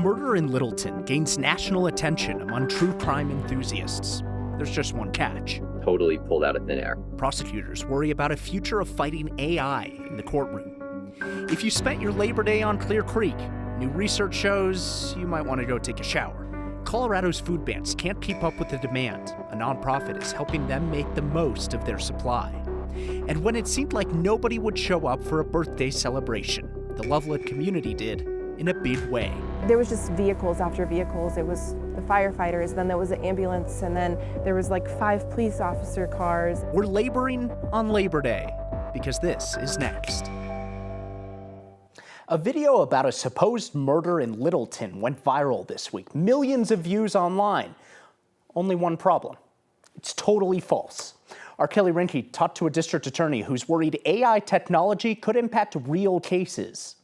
murder in Littleton gains national attention among true crime enthusiasts. There's just one catch. Totally pulled out of thin air. Prosecutors worry about a future of fighting AI in the courtroom. If you spent your Labor Day on Clear Creek, new research shows you might want to go take a shower. Colorado's food banks can't keep up with the demand. A nonprofit is helping them make the most of their supply. And when it seemed like nobody would show up for a birthday celebration, the Loveland community did in a big way. There was just vehicles after vehicles. It was the firefighters, then there was an ambulance, and then there was like 5 police officer cars. We're laboring on Labor Day because this is next. A video about a supposed murder in Littleton went viral this week. Millions of views online. Only one problem. It's totally false. Our Kelly Rinke talked to a district attorney who's worried AI technology could impact real cases.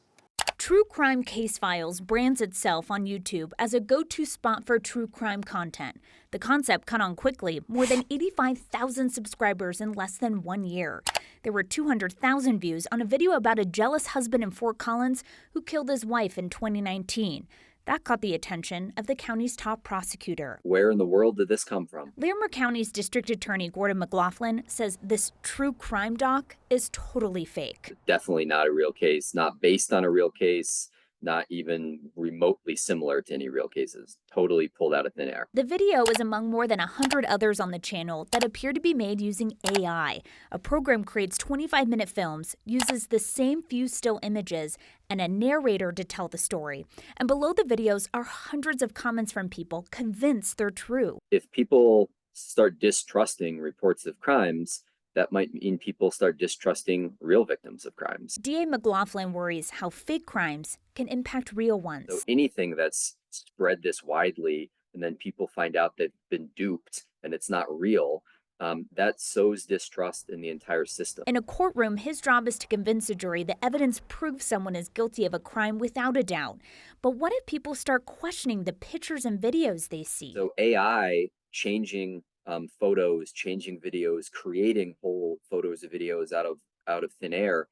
True Crime Case Files brands itself on YouTube as a go-to spot for true crime content. The concept caught on quickly, more than 85,000 subscribers in less than 1 year. There were 200,000 views on a video about a jealous husband in Fort Collins who killed his wife in 2019. That caught the attention of the county's top prosecutor. Where in the world did this come from? Larimer County's District Attorney Gordon McLaughlin says this true crime doc is totally fake. Definitely not a real case, not based on a real case, not even remotely similar to any real cases. Totally pulled out of thin air. The video is among more than 100 others on the channel that appear to be made using AI. A program creates 25-minute films, uses the same few still images, and a narrator to tell the story. And below the videos are hundreds of comments from people convinced they're true. If people start distrusting reports of crimes, that might mean people start distrusting real victims of crimes. DA McLaughlin worries how fake crimes can impact real ones. So anything that's spread this widely and then people find out they've been duped and it's not real, that sows distrust in the entire system. In a courtroom, his job is to convince a jury that evidence proves someone is guilty of a crime without a doubt. But what if people start questioning the pictures and videos they see? So AI changing photos, changing videos, creating whole photos and videos out of thin air,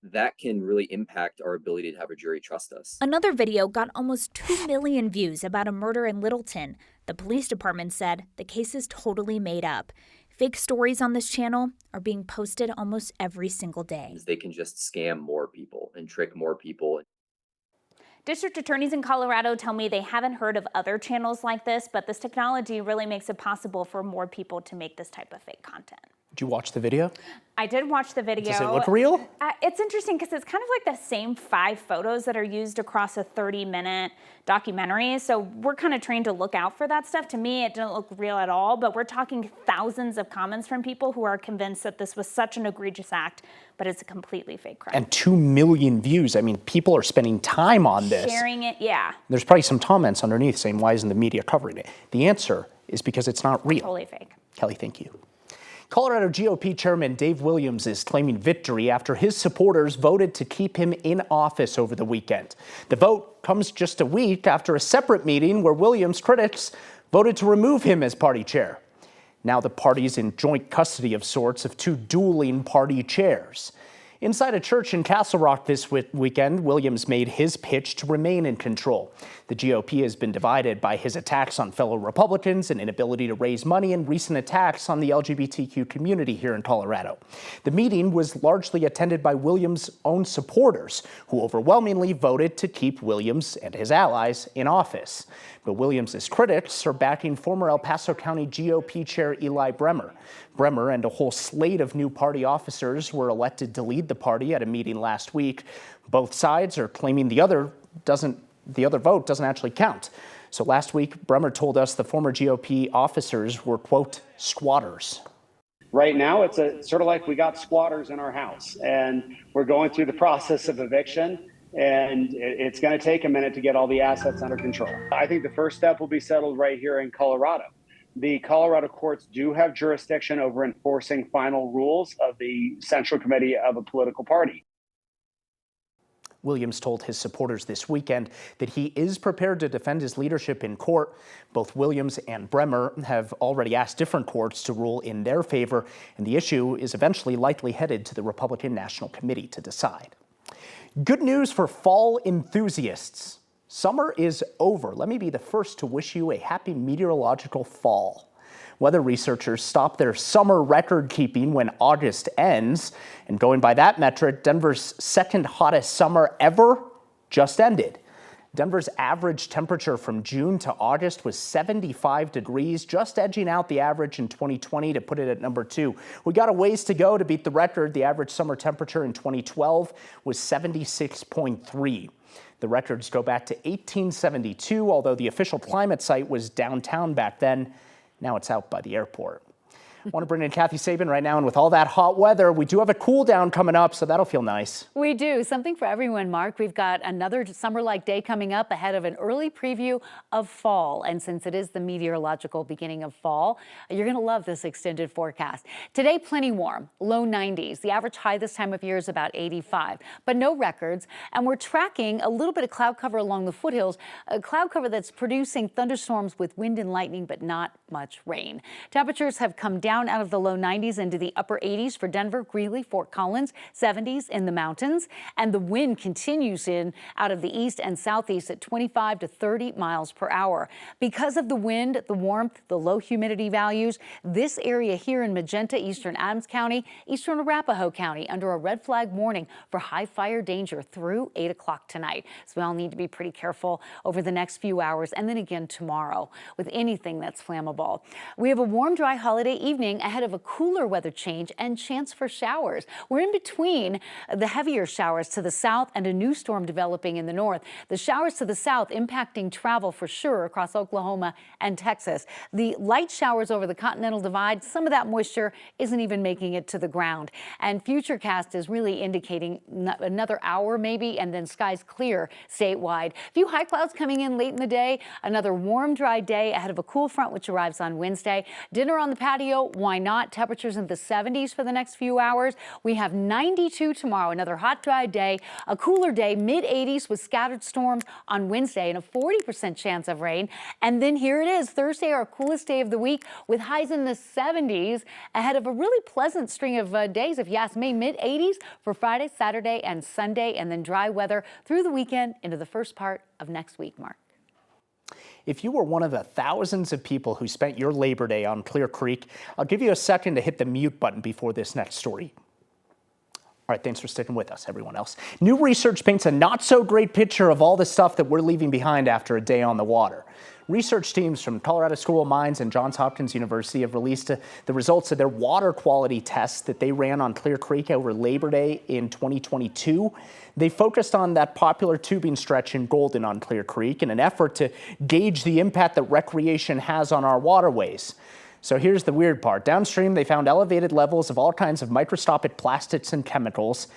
that can really impact our ability to have a jury trust us. Another video got almost 2 million views about a murder in Littleton. The police department said the case is totally made up. Fake stories on this channel are being posted almost every single day. They can just scam more people and trick more people. District attorneys in Colorado tell me they haven't heard of other channels like this, but this technology really makes it possible for more people to make this type of fake content. Did you watch the video? I did watch the video. Does it look real? It's interesting because it's kind of like the same 5 photos that are used across a 30-minute documentary. So we're kind of trained to look out for that stuff. To me, it didn't look real at all, but we're talking thousands of comments from people who are convinced that this was such an egregious act, but it's a completely fake crime. And 2 million views. I mean, people are spending time on this. Sharing it, yeah. There's probably some comments underneath saying, why isn't the media covering it? The answer is because it's not real. Totally fake. Kelly, thank you. Colorado GOP Chairman Dave Williams is claiming victory after his supporters voted to keep him in office over the weekend. The vote comes just a week after a separate meeting where Williams' critics voted to remove him as party chair. Now the party's in joint custody of sorts of 2 dueling party chairs. Inside a church in Castle Rock this weekend, Williams made his pitch to remain in control. The GOP has been divided by his attacks on fellow Republicans and inability to raise money and recent attacks on the LGBTQ community here in Colorado. The meeting was largely attended by Williams' own supporters, who overwhelmingly voted to keep Williams and his allies in office. But Williams' critics are backing former El Paso County GOP Chair Eli Bremer. Bremer and a whole slate of new party officers were elected to lead the party at a meeting last week. Both sides are claiming the other vote doesn't actually count. So last week, Bremer told us the former GOP officers were, quote, squatters. Right now, it's sort of like we got squatters in our house, and we're going through the process of eviction, and it's going to take a minute to get all the assets under control. I think the first step will be settled right here in Colorado. The Colorado courts do have jurisdiction over enforcing final rules of the Central Committee of a political party. Williams told his supporters this weekend that he is prepared to defend his leadership in court. Both Williams and Bremer have already asked different courts to rule in their favor, and the issue is eventually likely headed to the Republican National Committee to decide. Good news for fall enthusiasts. Summer is over. Let me be the first to wish you a happy meteorological fall. Weather researchers stop their summer record keeping when August ends. And going by that metric, Denver's second hottest summer ever just ended. Denver's average temperature from June to August was 75 degrees, just edging out the average in 2020 to put it at number 2. We got a ways to go to beat the record. The average summer temperature in 2012 was 76.3. The records go back to 1872, although the official climate site was downtown back then. Now it's out by the airport. I want to bring in Kathy Sabin right now, and with all that hot weather, we do have a cool down coming up, so that'll feel nice. We do. Something for everyone, Mark. We've got another summer-like day coming up ahead of an early preview of fall. And since it is the meteorological beginning of fall, you're going to love this extended forecast. Today, plenty warm, low 90s. The average high this time of year is about 85, but no records. And we're tracking a little bit of cloud cover along the foothills, a cloud cover that's producing thunderstorms with wind and lightning, but not much rain. Temperatures have come down out of the low 90s into the upper 80s for Denver, Greeley, Fort Collins, 70s in the mountains. And the wind continues in out of the east and southeast at 25 to 30 miles per hour. Because of the wind, the warmth, the low humidity values, this area here in Magenta, eastern Adams County, eastern Arapahoe County, under a red flag warning for high fire danger through 8 o'clock tonight. So we all need to be pretty careful over the next few hours and then again tomorrow with anything that's flammable. We have a warm, dry holiday evening ahead of a cooler weather change and chance for showers. We're in between the heavier showers to the south and a new storm developing in the north. The showers to the south impacting travel for sure across Oklahoma and Texas. The light showers over the Continental Divide, some of that moisture isn't even making it to the ground. And Futurecast is really indicating another hour maybe, and then skies clear statewide. A few high clouds coming in late in the day. Another warm, dry day ahead of a cool front which arrives on Wednesday. Dinner on the patio. Why not? Temperatures in the 70s for the next few hours. We have 92 tomorrow, another hot, dry day, a cooler day, mid-80s with scattered storms on Wednesday and a 40% chance of rain. And then here it is, Thursday, our coolest day of the week with highs in the 70s ahead of a really pleasant string of days, if you ask me, mid-80s for Friday, Saturday, and Sunday, and then dry weather through the weekend into the first part of next week, Mark. If you were one of the thousands of people who spent your Labor Day on Clear Creek, I'll give you a second to hit the mute button before this next story. All right, thanks for sticking with us, everyone else. New research paints a not-so-great picture of all the stuff that we're leaving behind after a day on the water. Research teams from Colorado School of Mines and Johns Hopkins University have released the results of their water quality tests that they ran on Clear Creek over Labor Day in 2022. They focused on that popular tubing stretch in Golden on Clear Creek in an effort to gauge the impact that recreation has on our waterways. So here's the weird part. Downstream, they found elevated levels of all kinds of microscopic plastics and chemicals,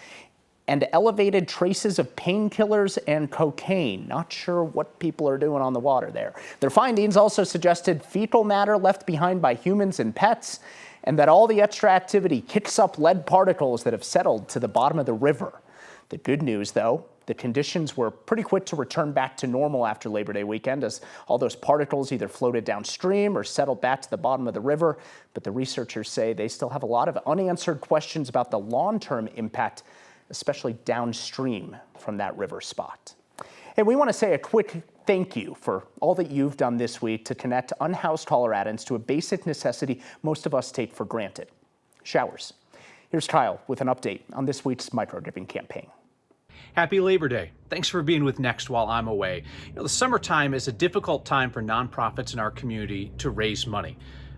and elevated traces of painkillers and cocaine. Not sure what people are doing on the water there. Their findings also suggested fecal matter left behind by humans and pets, and that all the extra activity kicks up lead particles that have settled to the bottom of the river. The good news, though, the conditions were pretty quick to return back to normal after Labor Day weekend, as all those particles either floated downstream or settled back to the bottom of the river. But the researchers say they still have a lot of unanswered questions about the long-term impact, especially downstream from that river spot. And we want to say a quick thank you for all that you've done this week to connect unhoused Coloradans to a basic necessity most of us take for granted: showers. Here's Kyle with an update on this week's microgiving campaign. Happy Labor Day. Thanks for being with Next while I'm away. The summertime is a difficult time for nonprofits in our community to raise money,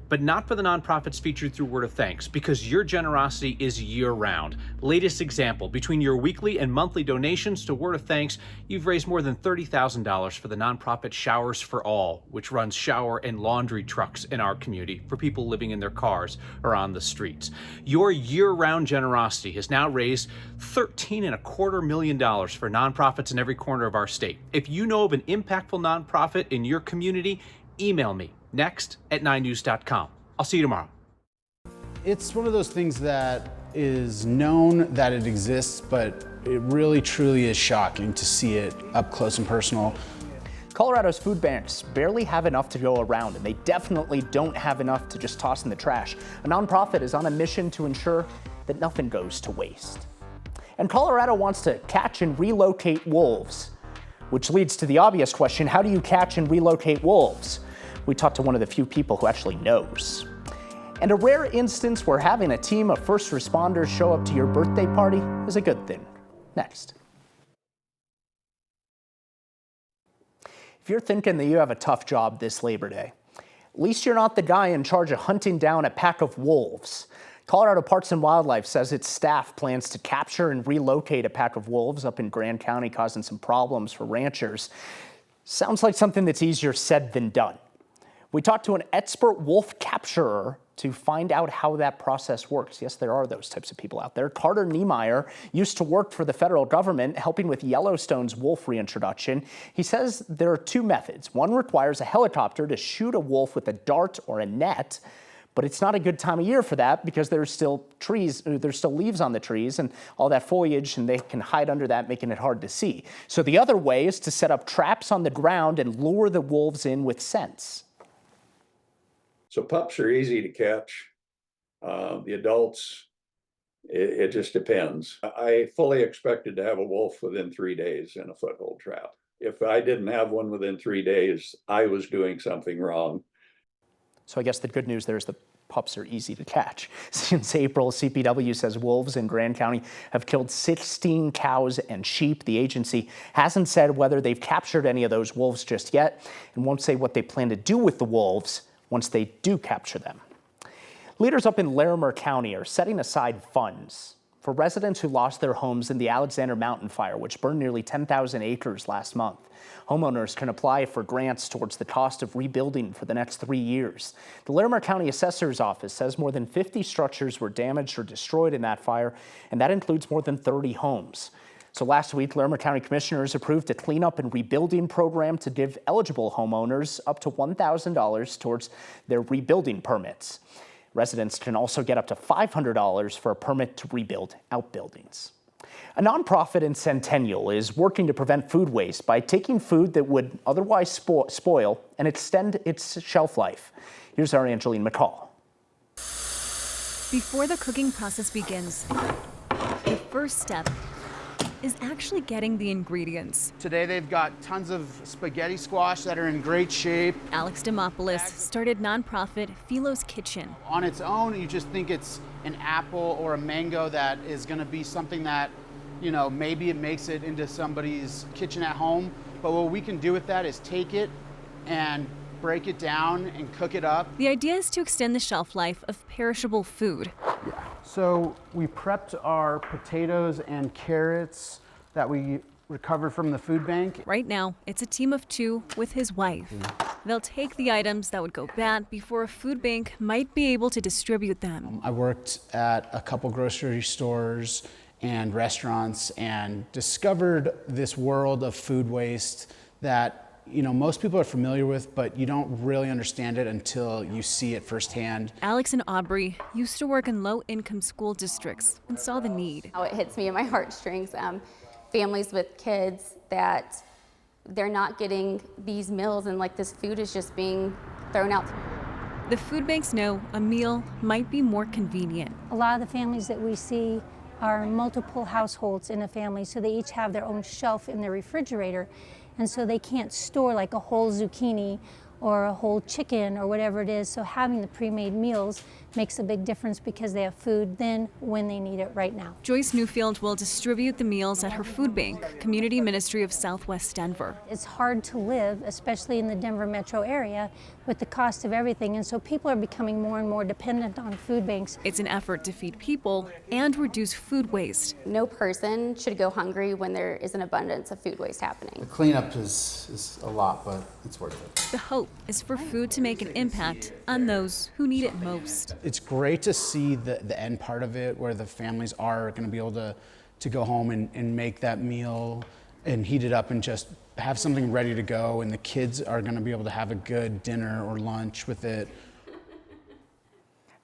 but not for the nonprofits featured through Word of Thanks, because your generosity is year-round. Latest example, between your weekly and monthly donations to Word of Thanks, you've raised more than $30,000 for the nonprofit Showers for All, which runs shower and laundry trucks in our community for people living in their cars or on the streets. Your year-round generosity has now raised $13.25 million for nonprofits in every corner of our state. If you know of an impactful nonprofit in your community, email me, next@9news.com. I'll see you tomorrow. It's one of those things that is known that it exists, but it really truly is shocking to see it up close and personal. Colorado's food banks barely have enough to go around, and they definitely don't have enough to just toss in the trash. A nonprofit is on a mission to ensure that nothing goes to waste. And Colorado wants to catch and relocate wolves. Which leads to the obvious question, how do you catch and relocate wolves? We talked to one of the few people who actually knows. And a rare instance where having a team of first responders show up to your birthday party is a good thing. Next. If you're thinking that you have a tough job this Labor Day, at least you're not the guy in charge of hunting down a pack of wolves. Colorado Parks and Wildlife says its staff plans to capture and relocate a pack of wolves up in Grand County, causing some problems for ranchers. Sounds like something that's easier said than done. We talked to an expert wolf capturer to find out how that process works. Yes, there are those types of people out there. Carter Niemeyer used to work for the federal government helping with Yellowstone's wolf reintroduction. He says there are two methods. One requires a helicopter to shoot a wolf with a dart or a net, but it's not a good time of year for that because there's still leaves on the trees and all that foliage, and they can hide under that, making it hard to see. So the other way is to set up traps on the ground and lure the wolves in with scents. So pups are easy to catch. The adults, it just depends. I fully expected to have a wolf within 3 days in a foothold trap. If I didn't have one within 3 days, I was doing something wrong. So I guess the good news there is the pups are easy to catch. Since April, CPW says wolves in Grand County have killed 16 cows and sheep. The agency hasn't said whether they've captured any of those wolves just yet and won't say what they plan to do with the wolves once they do capture them. Leaders up in Larimer County are setting aside funds for residents who lost their homes in the Alexander Mountain Fire, which burned nearly 10,000 acres last month. Homeowners can apply for grants towards the cost of rebuilding for the next 3 years. The Larimer County Assessor's Office says more than 50 structures were damaged or destroyed in that fire, and that includes more than 30 homes. So last week, Larimer County Commissioners approved a cleanup and rebuilding program to give eligible homeowners up to $1,000 towards their rebuilding permits. Residents can also get up to $500 for a permit to rebuild outbuildings. A nonprofit in Centennial is working to prevent food waste by taking food that would otherwise spoil and extend its shelf life. Here's our Angeline McCall. Before the cooking process begins, the first step is actually getting the ingredients. Today they've got tons of spaghetti squash that are in great shape. Alex Demopoulos started nonprofit Philo's Kitchen. On its own, you just think it's an apple or a mango that is going to be something that, you know, maybe it makes it into somebody's kitchen at home. But what we can do with that is take it and break it down and cook it up. The idea is to extend the shelf life of perishable food. So we prepped our potatoes and carrots that we recovered from the food bank. Right now, it's a team of 2 with his wife. They'll take the items that would go bad before a food bank might be able to distribute them. I worked at a couple grocery stores and restaurants and discovered this world of food waste that, you know, most people are familiar with, but you don't really understand it until you see it firsthand. Alex and Aubrey used to work in low-income school districts and saw the need. It hits me in my heartstrings. Families with kids that they're not getting these meals and like this food is just being thrown out. The food banks know a meal might be more convenient. A lot of the families that we see are multiple households in a family, so they each have their own shelf in their refrigerator. And so they can't store like a whole zucchini or a whole chicken or whatever it is. So having the pre-made meals makes a big difference because they have food then when they need it right now. Joyce Newfield will distribute the meals at her food bank, Community Ministry of Southwest Denver. It's hard to live, especially in the Denver metro area, with the cost of everything. And so people are becoming more and more dependent on food banks. It's an effort to feed people and reduce food waste. No person should go hungry when there is an abundance of food waste happening. The cleanup is a lot, but it's worth it. The hope is for food to make an impact on those who need it most. It's great to see the end part of it, where the families are going to be able to go home and make that meal and heat it up and just have something ready to go, and the kids are going to be able to have a good dinner or lunch with it.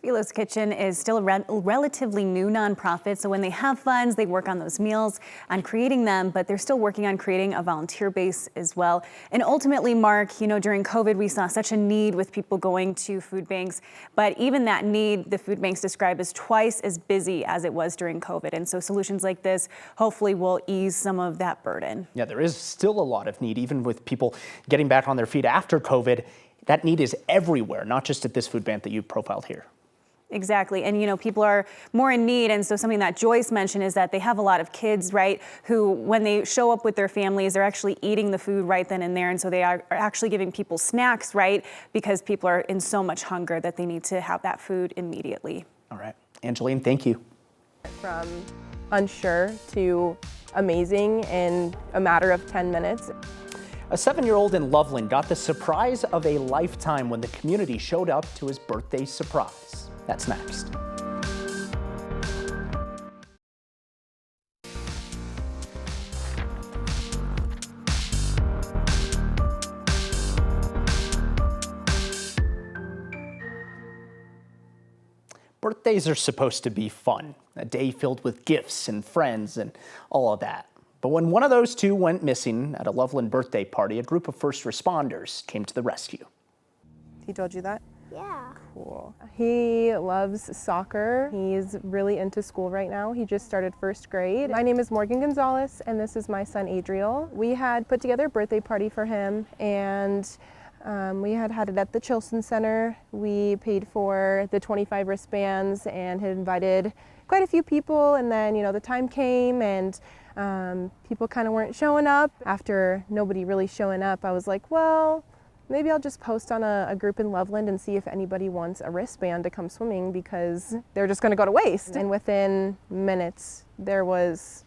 Philo's Kitchen is still a relatively new nonprofit, so when they have funds, they work on those meals, on creating them, but they're still working on creating a volunteer base as well. And ultimately, Mark, you know, during COVID, we saw such a need with people going to food banks, but even that need, the food banks describe as twice as busy as it was during COVID. And so solutions like this hopefully will ease some of that burden. Yeah, there is still a lot of need, even with people getting back on their feet after COVID. That need is everywhere, not just at this food bank that you profiled here. Exactly. And, you know, people are more in need. And so something that Joyce mentioned is that they have a lot of kids, right, who when they show up with their families, they're actually eating the food right then and there. And so they are actually giving people snacks, right, because people are in so much hunger that they need to have that food immediately. All right. Angeline, thank you. From unsure to amazing in a matter of 10 minutes. A 7-year-old in Loveland got the surprise of a lifetime when the community showed up to his birthday surprise. That's next. Birthdays are supposed to be fun, a day filled with gifts and friends and all of that. But when one of those two went missing at a Loveland birthday party, a group of first responders came to the rescue. He told you that? Yeah. Cool. He loves soccer. He's really into school right now. He just started first grade. My name is Morgan Gonzalez, and this is my son, Adriel. We had put together a birthday party for him, and we had it at the Chilson Center. We paid for the 25 wristbands and had invited quite a few people, and then, you know, the time came and people kind of weren't showing up. After nobody really showing up, I was like, well, maybe I'll just post on a group in Loveland and see if anybody wants a wristband to come swimming, because they're just gonna go to waste. And within minutes, there was,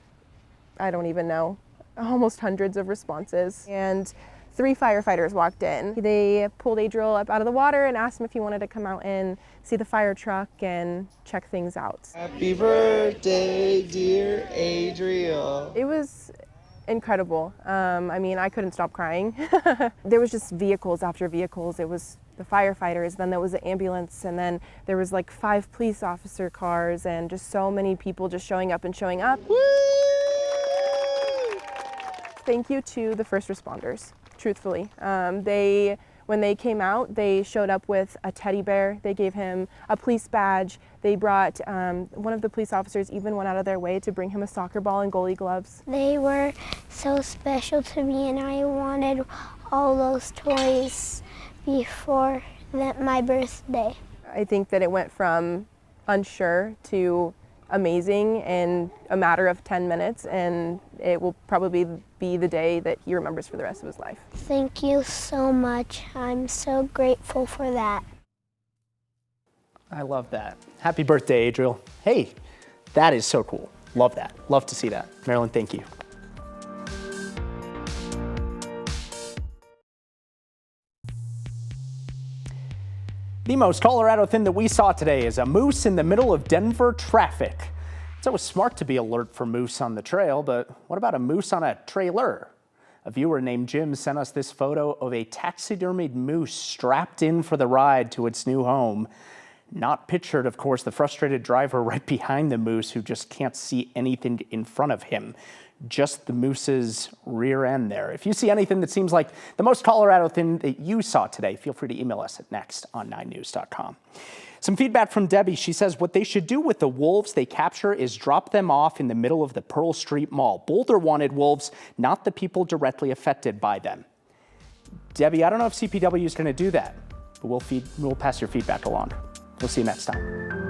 I don't even know, almost hundreds of responses. And 3 firefighters walked in. They pulled Adriel up out of the water and asked him if he wanted to come out and see the fire truck and check things out. Happy birthday, dear Adriel. It was incredible. I mean, I couldn't stop crying. There was just vehicles after vehicles. It was the firefighters, then there was the ambulance, and then there was like 5 police officer cars, and just so many people just showing up and showing up. Woo! Thank you to the first responders, truthfully. When they came out, they showed up with a teddy bear. They gave him a police badge. They brought, one of the police officers even went out of their way to bring him a soccer ball and goalie gloves. They were so special to me, and I wanted all those toys before my birthday. I think that it went from unsure to amazing in a matter of 10 minutes, and it will probably be the day that he remembers for the rest of his life. Thank you so much. I'm so grateful for that. I love that. Happy birthday, Adriel. Hey, that is so cool. Love that. Love to see that. Marilyn, thank you. The most Colorado thing that we saw today is a moose in the middle of Denver traffic. It's always smart to be alert for moose on the trail, but what about a moose on a trailer? A viewer named Jim sent us this photo of a taxidermied moose strapped in for the ride to its new home. Not pictured, of course, the frustrated driver right behind the moose who just can't see anything in front of him. Just the moose's rear end there. If you see anything that seems like the most Colorado thing that you saw today, feel free to email us at next@9news.com. Some feedback from Debbie. She says what they should do with the wolves they capture is drop them off in the middle of the Pearl Street Mall. Boulder wanted wolves, not the people directly affected by them. Debbie, I don't know if CPW is going to do that, but we'll pass your feedback along. We'll see you next time.